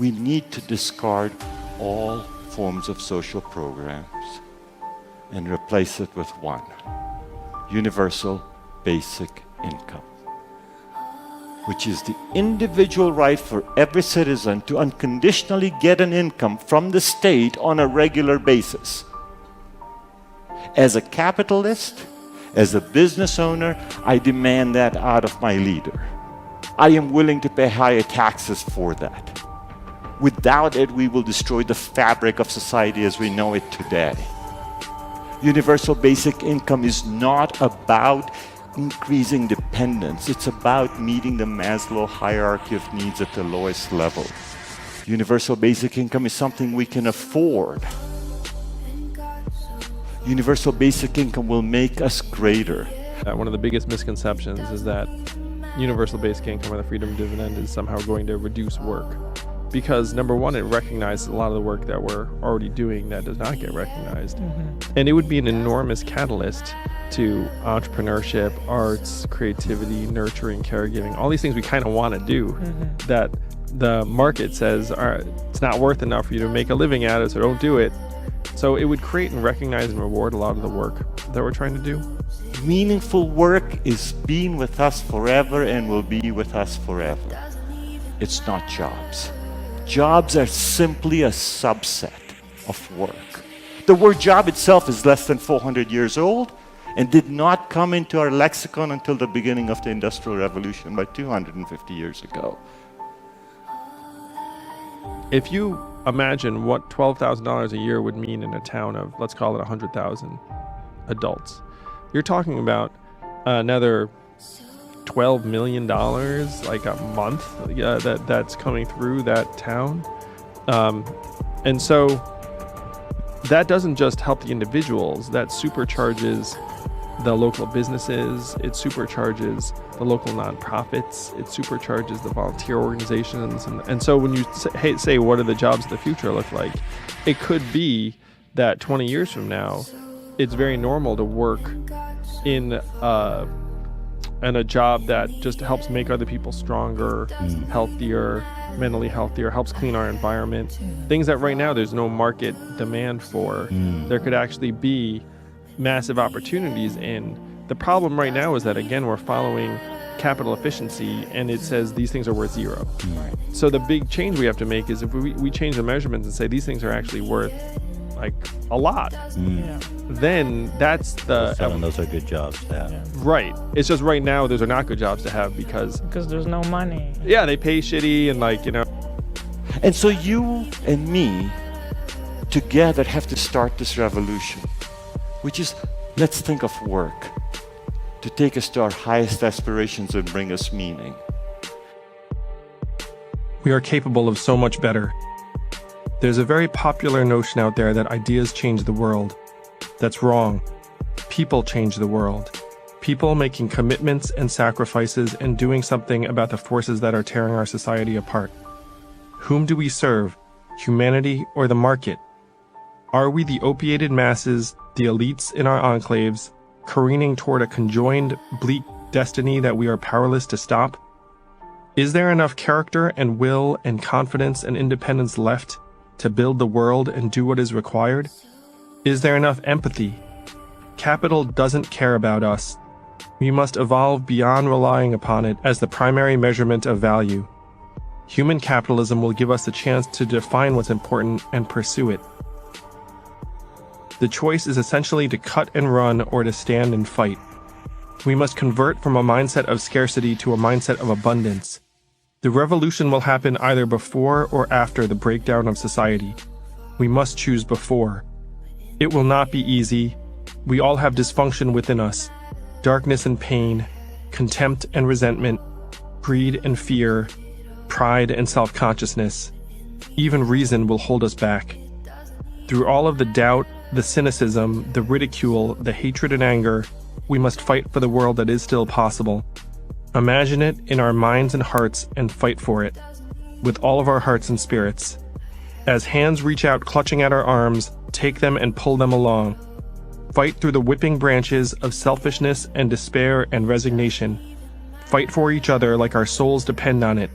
we need to discard all forms of social programs and replace it with one: universal basic income, which is the individual right for every citizen to unconditionally get an income from the state on a regular basis. As a capitalist, as a business owner, I demand that out of my leader. I am willing to pay higher taxes for that. Without it, we will destroy the fabric of society as we know it today. Universal basic income is not about increasing dependence. It's about meeting the Maslow hierarchy of needs at the lowest level. Universal basic income is something we can afford. Universal basic income will make us greater. One of the biggest misconceptions is that universal basic income or the freedom dividend is somehow going to reduce work. Because number one, it recognizes a lot of the work that we're already doing that does not get recognized. And it would be an enormous catalyst to entrepreneurship, arts, creativity, nurturing, caregiving, all these things we kind of want to do that the market says it's not worth enough for you to make a living at it, so don't do it. So it would create and recognize and reward a lot of the work that we're trying to do. Meaningful work is being with us forever and will be with us forever. It's not jobs. Jobs are simply a subset of work. The word job itself is less than 400 years old and did not come into our lexicon until the beginning of the Industrial Revolution, by 250 years ago. If you imagine what $12,000 a year would mean in a town of, let's call it 100,000 adults, you're talking about another $12 million like a month that's coming through that town. And so that doesn't just help the individuals, that supercharges the local businesses, it supercharges the local nonprofits, it supercharges the volunteer organizations. And so when you say what do the jobs of the future look like, it could be that 20 years from now, it's very normal to work in a job that just helps make other people stronger, healthier, mentally healthier, helps clean our environment. Things that right now there's no market demand for. There could actually be massive opportunities in. The problem right now is that, again, we're following capital efficiency and it says these things are worth zero. So the big change we have to make is if we change the measurements and say these things are actually worth like a lot, then that's the selling those are good jobs to have. Right. It's just right now those are not good jobs to have because there's no money. Yeah, they pay shitty and like, you know. And so you and me together have to start this revolution, which is, let's think of work to take us to our highest aspirations and bring us meaning. We are capable of so much better. There's a very popular notion out there that ideas change the world. That's wrong. People change the world. People making commitments and sacrifices and doing something about the forces that are tearing our society apart. Whom do we serve? Humanity or the market? Are we the opiated masses, the elites in our enclaves, careening toward a conjoined, bleak destiny that we are powerless to stop? Is there enough character and will and confidence and independence left to build the world and do what is required? Is there enough empathy? Capital doesn't care about us. We must evolve beyond relying upon it as the primary measurement of value. Human capitalism will give us the chance to define what's important and pursue it. The choice is essentially to cut and run or to stand and fight. We must convert from a mindset of scarcity to a mindset of abundance. The revolution will happen either before or after the breakdown of society. We must choose before. It will not be easy. We all have dysfunction within us, darkness and pain, contempt and resentment, greed and fear, pride and self-consciousness. Even reason will hold us back. Through all of the doubt, the cynicism, the ridicule, the hatred and anger, we must fight for the world that is still possible. Imagine it in our minds and hearts and fight for it, with all of our hearts and spirits. As hands reach out clutching at our arms, take them and pull them along. Fight through the whipping branches of selfishness and despair and resignation. Fight for each other like our souls depend on it.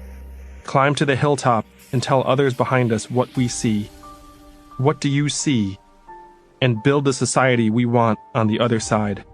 Climb to the hilltop and tell others behind us what we see. What do you see? And build the society we want on the other side.